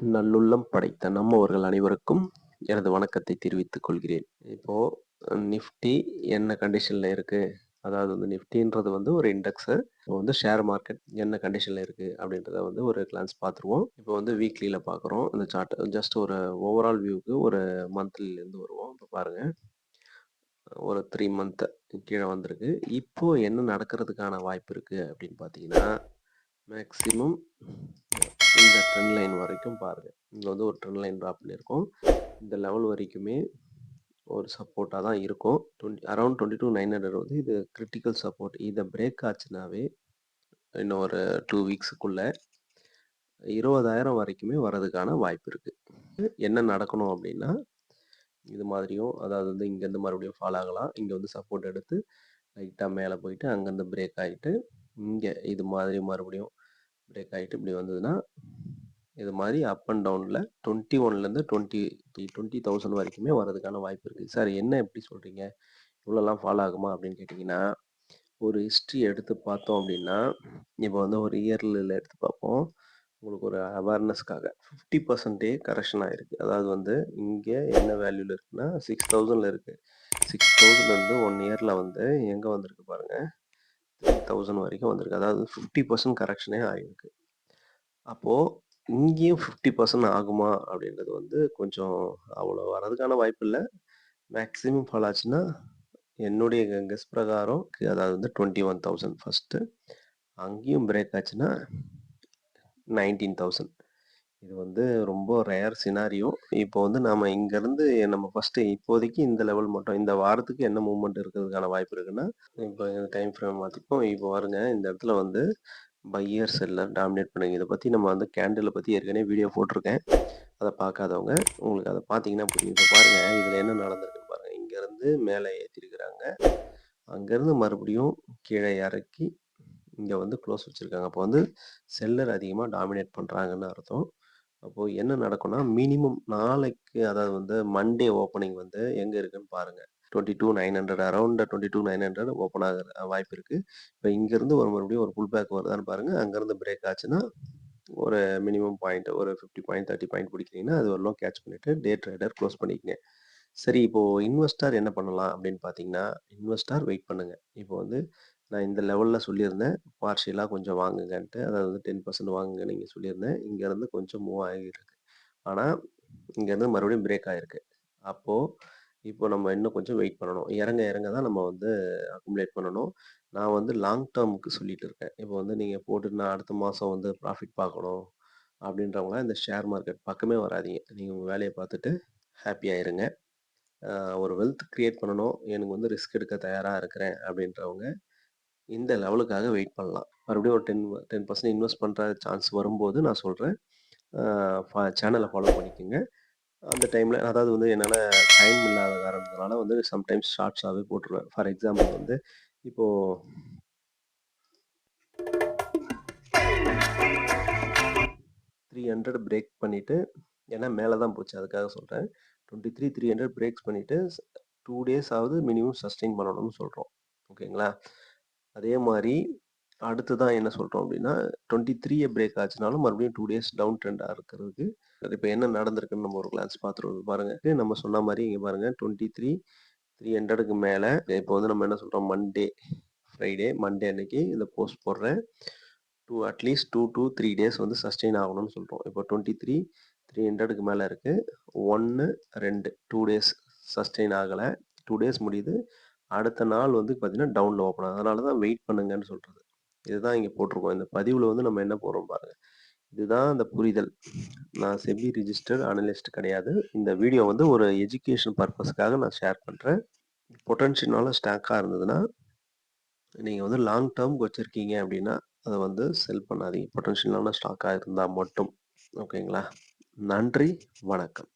நல்லுள்ளம் படைத்த நம்மவர்கள் அனைவருக்கும் எனது வணக்கத்தை தெரிவித்துக் கொள்கிறேன். இப்போ நிஃப்டி என்ன கண்டிஷன்ல இருக்கு? அதாவது வந்து நிஃப்டின்றது வந்து ஒரு இண்டெக்ஸு. இப்போ வந்து ஷேர் மார்க்கெட் என்ன கண்டிஷன்ல இருக்கு? அப்படின்றத வந்து ஒரு கிளான்ஸ் பார்த்துருவோம். இப்போ வந்து வீக்லியில பார்க்குறோம். இந்த சார்ட் ஜஸ்ட் ஒரு ஓவரால் வியூக்கு ஒரு மந்த்லிலேருந்து வருவோம். இப்போ பாருங்க. ஒரு 3 மந்த் கீழே வந்திருக்கு. இப்போ என்ன நடக்கிறதுக்கான வாய்ப்பு இருக்கு அப்படின்னு பார்த்தீங்கன்னா, மேக்ஸிமம் இந்த ட்ரெண்ட் லைன் வரைக்கும் பாருங்க. இங்க வந்து ஒரு ட்ரெண்ட் லைன் டிரா பண்ணியிருக்கோம். இந்த லெவல் வரைக்குமே ஒரு சப்போர்ட்டா தான் இருக்கும். அரவுண்ட் 22,900 வந்து இது கிரிட்டிக்கல் சப்போர்ட். இத பிரேக் ஆச்சுனாவே இன்னும் ஒரு 2 வீக்ஸுக்குள்ள 20,000 வரைக்குமே வரதுக்கான வாய்ப்பு இருக்கு. என்ன நடக்கணும் அப்படின்னா, இது மாதிரியும் அதாவது வந்து இங்கேருந்து மறுபடியும் ஃபால் ஆகலாம். இங்க வந்து சப்போர்ட் எடுத்து லைட்டா மேல போயிட்டு அங்கேருந்து பிரேக் ஆயிட்டு, இங்க இது மாதிரி மறுபடியும் பிரேக் ஆயிட்டு இப்படி வந்ததுன்னா, இது மாதிரி அப் அண்ட் டவுன்ல 21லேருந்து 20,000 வரைக்குமே வரதுக்கான வாய்ப்பு இருக்கு. சார் என்ன எப்படி சொல்றீங்க? இவ்வளோலாம் ஃபாலோ ஆகுமா அப்படின்னு கேட்டிங்கன்னா, ஒரு ஹிஸ்ட்ரி எடுத்து பார்த்தோம் அப்படின்னா, இப்போ வந்து ஒரு இயர்லில எடுத்து பார்ப்போம். உங்களுக்கு ஒரு அவேர்னஸ்க்காக 50% கரெக்ஷன் ஆயிருக்கு. அதாவது வந்து இங்க என்ன வேல்யூல இருக்குன்னா 6,000ல இருக்கு. 6,000 வந்து 1 இயர்ல வந்து எங்க வந்திருக்கு பாருங்க. 3,000 வரைக்கும் வந்திருக்கு. அதாவது 50% கரெக்ஷனே ஆயிருக்கு. அப்போ இங்கேயும் 50% ஆகுமா அப்படின்றது வந்து கொஞ்சம் அவ்வளோ வரதுக்கான வாய்ப்பு இல்ல. மேக்ஸிமம் ஃபால் ஆச்சுன்னா, என்னுடைய கெஸ் பிரகாரம் அதாவது வந்து 21,000 ஃபர்ஸ்ட்டு. அங்கேயும் பிரேக் ஆச்சுன்னா 19,000. இது வந்து ரொம்ப ரேர் சினாரியோ. இப்போ வந்து நாம இங்கேருந்து நம்ம ஃபர்ஸ்ட்டு இப்போதைக்கு இந்த லெவல் மட்டும் இந்த வாரத்துக்கு என்ன மூவ்மெண்ட் இருக்கிறதுக்கான வாய்ப்பு இருக்குன்னா, இப்போ டைம் ஃப்ரேம் மாத்திப்போம். இப்போ பாருங்க இந்த இடத்துல வந்து பையர், செல்லர் டாமினேட் பண்ணுங்க. இத பத்தி நம்ம வந்து கேண்டில பத்தி ஏற்கனவே வீடியோ போட்டிருக்கேன். அத பார்க்காதவங்க, உங்களுக்கு அத பார்த்தீங்கன்னா புரியும். இப்ப பாருங்க, இதுல என்ன நடந்திருக்குன்னு பாருங்க. இங்கருந்து மேல ஏத்திருக்கிறாங்க. அங்கருந்து மறுபடியும் கீழ இறக்கி, இங்க வந்து க்ளோஸ் வச்சிருக்காங்க. அப்போ வந்து செல்லர் அதிகமா டாமினேட் பண்றாங்கன்னு அர்த்தம். அப்போ என்ன நடக்கும்னா, மினிமம் நாளைக்கு அதாவது வந்து மண்டே ஓப்பனிங் வந்து எங்க இருக்குன்னு பாருங்க. 22,900 அரவுண்ட் 22,900 ஓப்பன் ஆகுற வாய்ப்பு இருக்கு. இப்ப இங்கருந்து ஒரு மறுபடியும் ஒரு புல் பேக் வருதான்னு பாருங்க. அங்கருந்து பிரேக் ஆச்சுன்னா, ஒரு மினிமம் பாயிண்ட் ஒரு 50 பாயிண்ட், 30 பாயிண்ட் பிடிக்கிறீங்கன்னா, அது வரலும் கேட்ச் பண்ணிட்டு டே ட்ரேடர் க்ளோஸ் பண்ணிக்கங்க. சரி, இப்போ இன்வெஸ்டார் என்ன பண்ணலாம் அப்படின்னு பார்த்தீங்கன்னா, இன்வெஸ்டார் வெயிட் பண்ணுங்க. இப்போ வந்து நான் இந்த லெவல்ல சொல்லியிருந்தேன். பார்ஷியலா கொஞ்சம் வாங்குங்கன்ட்டு. அதாவது வந்து 10% வாங்குங்கன்னு இங்க சொல்லியிருந்தேன். இங்கருந்து கொஞ்சம் மூவ் ஆகியிருக்கு. ஆனா, இங்கருந்து மறுபடியும் பிரேக் ஆயிருக்கு. அப்போ, இப்போ நம்ம இன்னும் கொஞ்சம் வெயிட் பண்ணணும். இறங்க இறங்க தான் நம்ம வந்து அக்குமுலேட் பண்ணணும். நான் வந்து லாங் டெர்முக்கு சொல்லிட்டு இருக்கேன். இப்போ வந்து நீங்க போட்டுட்டு நான் அடுத்த மாசம் வந்து ப்ராஃபிட் பார்க்கணும் அப்படின்றவங்கலாம் இந்த ஷேர் மார்க்கெட் பக்கமே வராதீங்க. நீங்க உங்க வேலைய பார்த்துட்டு ஹேப்பியா இருங்க. ஒரு வெல்த் கிரியேட் பண்ணணும். எனக்கு வந்து ரிஸ்க் எடுக்க தயாரா இருக்கிறேன் அப்படின்றவங்க இந்த லெவலுக்காக வெயிட் பண்ணலாம். மறுபடியும் ஒரு 10% இன்வெஸ்ட் பண்ற சான்ஸ் வரும்போது நான் சொல்றேன். சேனல ஃபாலோ பண்ணிக்கங்க. அந்த டைம்ல அதாவது வந்து என்னால டைம் இல்லாத காரணத்தினால வந்து சம்டைம்ஸ் ஷார்ட்ஸாவே போட்டுருவேன். ஃபார் எக்ஸாம்பிள் வந்து இப்போ 300 பிரேக் பண்ணிட்டு ஏன்னா மேல தான் போச்சு. அதுக்காக சொல்றேன். 23,300 பிரேக்ஸ் பண்ணிட்டு 2 டேஸ் ஆவது மினிமம் சஸ்டெயின் பண்ணணும்னு சொல்றோம். ஓகேங்களா? அதே மாரி அடுத்ததா என்ன சொல்றோம் அப்டின்னா, 23 பிரேக் ஆச்சுனாலும் மறுபடியும் 2 டேஸ் டவுன் ட்ரெண்டா இருக்கிறதுக்கு, இப்ப என்ன நடந்திருக்குன்னு நம்ம ஒரு கிளான்ஸ் பார்த்துருவோம் பாருங்க. நம்ம சொன்ன மாரி இங்க பாருங்க 23,300க்கு மேல இப்போ வந்து நம்ம என்ன சொல்றோம் மண்டே அன்னைக்கு இந்த போஸ்ட் போடுறேன். அட்லீஸ்ட் 2 to 3 டேஸ் வந்து சஸ்டெயின் ஆகணும்னு சொல்றோம். இப்போ 23,300க்கு மேல இருக்கு. 1, 2 2 டேஸ் சஸ்டெயின் ஆகல. 2 டேஸ் முடியுது. அடுத்த நாள் வந்து பார்த்தீங்கன்னா, டவுன்ல ஓப்பன் ஆகுது. அதனால தான் வெயிட் பண்ணுங்கன்னு சொல்றது. இதுதான் இங்க போட்டிருக்கோம். இந்த பதிவுல வந்து நம்ம என்ன போடுறோம் பாருங்க. இதுதான் அந்த புரிதல். நான் செபி ரிஜிஸ்டர்ட் அனலிஸ்ட் கிடையாது. இந்த வீடியோ வந்து ஒரு எஜுகேஷன் பர்ப்பஸ்க்காக நான் ஷேர் பண்றேன். பொட்டன்ஷியல்னால ஸ்டாக்கா இருந்ததுன்னா, நீங்க வந்து லாங் டெர்ம்க்கு வச்சிருக்கீங்க அப்படின்னா, அத வந்து செல் பண்ணாதீங்க. பொட்டன்ஷியலான ஸ்டாக்கா இருந்தா மட்டும். ஓகேங்களா? நன்றி, வணக்கம்.